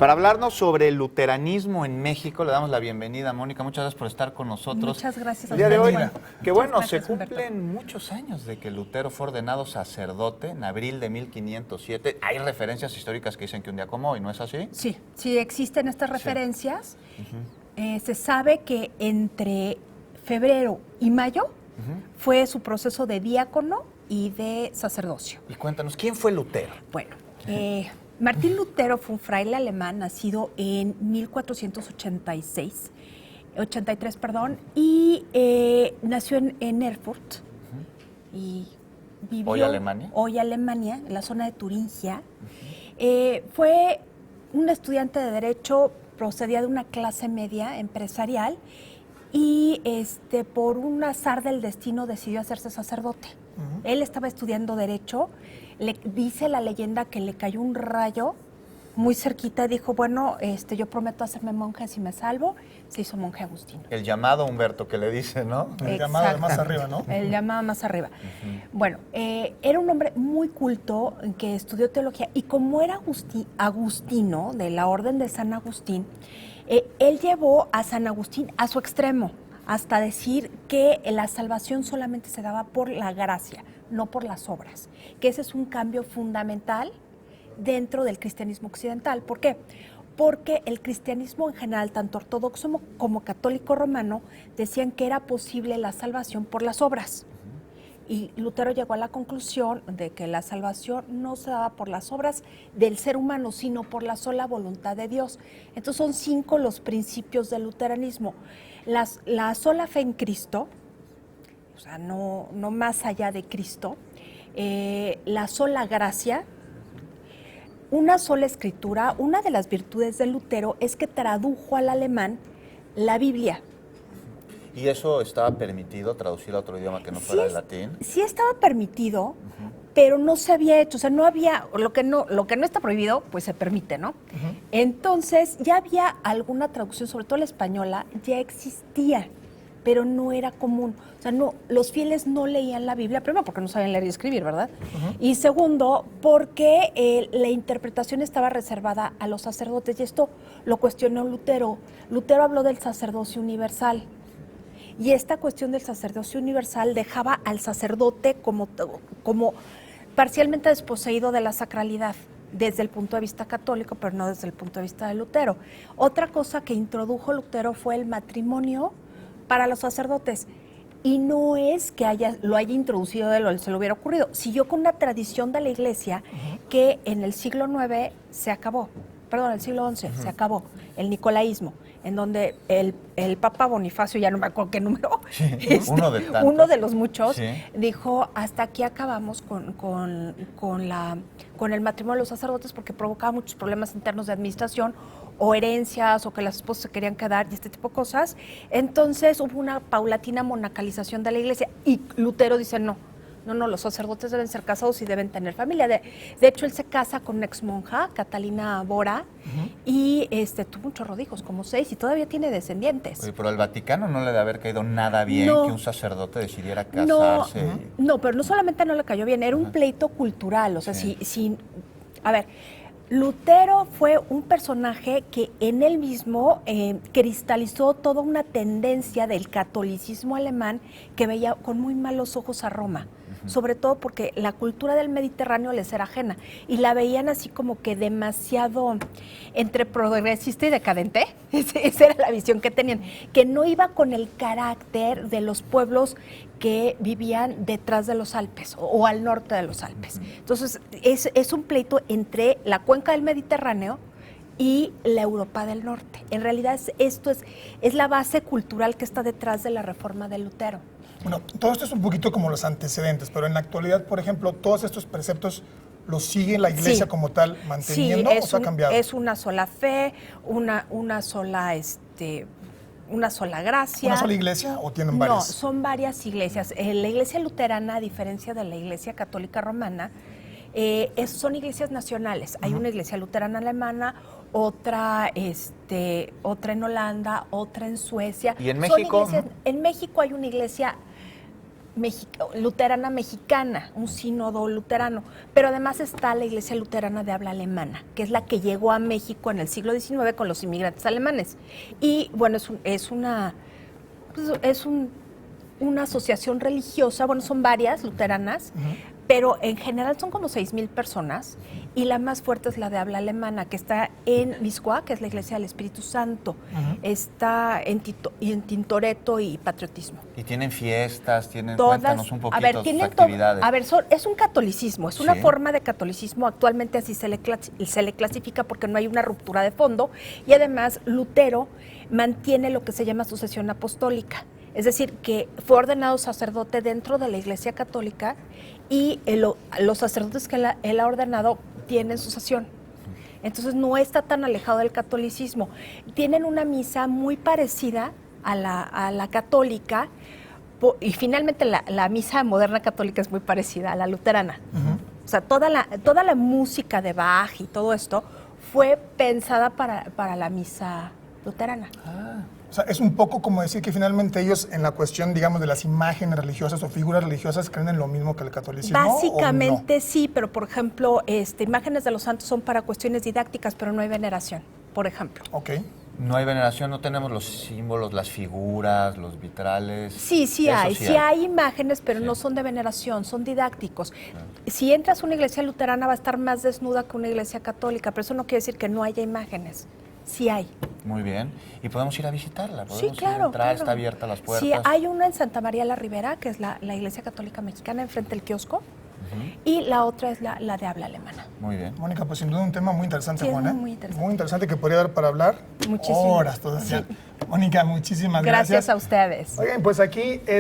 para hablarnos sobre el luteranismo en México, le damos la bienvenida a Mónica. Muchas gracias por estar con nosotros. Muchas gracias. El día de hoy, que bueno, gracias, se cumplen muchos años de que Lutero fue ordenado sacerdote en abril de 1507. Hay referencias históricas que dicen que un día como hoy, ¿no es así? Sí, sí existen estas referencias. Se sabe que entre febrero y mayo fue su proceso de diácono y de sacerdocio. Y cuéntanos, ¿quién fue Lutero? Bueno, Martín Lutero fue un fraile alemán nacido en 1486, 83, perdón, y nació en Erfurt y vivió... ¿Hoy Alemania? Hoy Alemania, en la zona de Turingia. Fue un estudiante de Derecho, procedía de una clase media empresarial y por un azar del destino decidió hacerse sacerdote. Él estaba estudiando Derecho, dice la leyenda que le cayó un rayo muy cerquita y dijo, bueno, yo prometo hacerme monje si me salvo. Se hizo monje agustino. El llamado Humberto que le dice, ¿no? El llamado más arriba, ¿no? El llamado más arriba. Bueno, era un hombre muy culto que estudió teología y como era agustino, de la orden de San Agustín, él llevó a San Agustín a su extremo, hasta decir que la salvación solamente se daba por la gracia, no por las obras, que ese es un cambio fundamental dentro del cristianismo occidental. ¿Por qué? Porque el cristianismo en general, tanto ortodoxo como católico romano, decían que era posible la salvación por las obras. Y Lutero llegó a la conclusión de que la salvación no se daba por las obras del ser humano, sino por la sola voluntad de Dios. Entonces son 5 los principios del luteranismo. La sola fe en Cristo, o sea, no más allá de Cristo, la sola gracia, una sola escritura. Una de las virtudes de Lutero es que tradujo al alemán la Biblia. ¿Y eso estaba permitido, traducir a otro idioma que no fuera el latín? Sí estaba permitido, pero no se había hecho, o sea, no había, lo que no está prohibido, pues se permite, ¿no? Entonces, ya había alguna traducción, sobre todo la española, ya existía, pero no era común. O sea, no, los fieles no leían la Biblia, primero porque no sabían leer y escribir, ¿verdad? Y segundo, porque la interpretación estaba reservada a los sacerdotes, y esto lo cuestionó Lutero. Lutero habló del sacerdocio universal. Y esta cuestión del sacerdocio universal dejaba al sacerdote como parcialmente desposeído de la sacralidad, desde el punto de vista católico, pero no desde el punto de vista de Lutero. Otra cosa que introdujo Lutero fue el matrimonio para los sacerdotes. Y no es que lo haya introducido él o se le hubiera ocurrido. Siguió con una tradición de la Iglesia que en el siglo IX se acabó. Perdón, el siglo XI se acabó, el nicolaísmo, en donde el Papa Bonifacio, ya no me acuerdo qué número, uno de los muchos, dijo, hasta aquí acabamos con el matrimonio de los sacerdotes porque provocaba muchos problemas internos de administración o herencias o que las esposas se querían quedar y este tipo de cosas. Entonces hubo una paulatina monacalización de la Iglesia y Lutero dice no, los sacerdotes deben ser casados y deben tener familia. De hecho, él se casa con una ex monja, Catalina Bora, y tuvo un chorro de hijos, como 6, y todavía tiene descendientes. Oye, pero al Vaticano no le debe haber caído nada bien que un sacerdote decidiera casarse. No, pero no solamente no le cayó bien, era un pleito cultural. O sea, a ver, Lutero fue un personaje que en él mismo cristalizó toda una tendencia del catolicismo alemán que veía con muy malos ojos a Roma. Sobre todo porque la cultura del Mediterráneo les era ajena y la veían así como que demasiado entre progresista y decadente. Esa era la visión que tenían, que no iba con el carácter de los pueblos que vivían detrás de los Alpes o al norte de los Alpes. Entonces es un pleito entre la cuenca del Mediterráneo y la Europa del Norte. En realidad esto es la base cultural que está detrás de la reforma de Lutero. Bueno, todo esto es un poquito como los antecedentes, pero en la actualidad, por ejemplo, todos estos preceptos los sigue la Iglesia como tal manteniendo, ¿o se ha cambiado? Es una sola fe, una sola gracia. ¿Una sola iglesia o tienen varias? No, son varias iglesias. La Iglesia luterana, a diferencia de la Iglesia católica romana, son iglesias nacionales. Hay una iglesia luterana alemana, otra en Holanda, otra en Suecia. ¿Y en México? En México hay una iglesia luterana mexicana, un sínodo luterano, pero además está la iglesia luterana de habla alemana, que es la que llegó a México en el siglo XIX con los inmigrantes alemanes. Y bueno, una asociación religiosa, bueno, son varias luteranas, pero en general son como 6,000 personas, y la más fuerte es la de habla alemana, que está en Miscuá, que es la iglesia del Espíritu Santo, está en Tintoretto y Patriotismo. ¿Y tienen fiestas? Cuéntanos un poquito a ver, sus actividades. Es un catolicismo, es una forma de catolicismo, actualmente así se le clasifica porque no hay una ruptura de fondo, y además Lutero mantiene lo que se llama sucesión apostólica. Es decir, que fue ordenado sacerdote dentro de la Iglesia Católica y los sacerdotes que él ha ordenado tienen sucesión. Entonces no está tan alejado del catolicismo. Tienen una misa muy parecida a la católica y finalmente la misa moderna católica es muy parecida a la luterana. O sea, toda la música de Bach y todo esto fue pensada para la misa luterana. O sea, es un poco como decir que finalmente ellos en la cuestión, digamos, de las imágenes religiosas o figuras religiosas creen en lo mismo que el catolicismo. Básicamente sí, pero por ejemplo, imágenes de los santos son para cuestiones didácticas, pero no hay veneración, por ejemplo. Ok. No hay veneración, no tenemos los símbolos, las figuras, los vitrales. Sí hay imágenes, pero no son de veneración, son didácticos. Si entras a una iglesia luterana va a estar más desnuda que una iglesia católica, pero eso no quiere decir que no haya imágenes. Sí hay. Muy bien. ¿Y podemos ir a visitarla? ¿Podemos ir a entrar? Claro. ¿Está abierta las puertas? Sí, hay una en Santa María la Ribera, que es la Iglesia Católica Mexicana, enfrente del kiosco. Y la otra es la de habla alemana. Muy bien. Mónica, pues sin duda un tema muy interesante, sí, Juan. Muy interesante. Muy interesante que podría dar para hablar muchísimo. horas todavía. Sí. Mónica, muchísimas gracias. Gracias a ustedes. Oigan, pues aquí es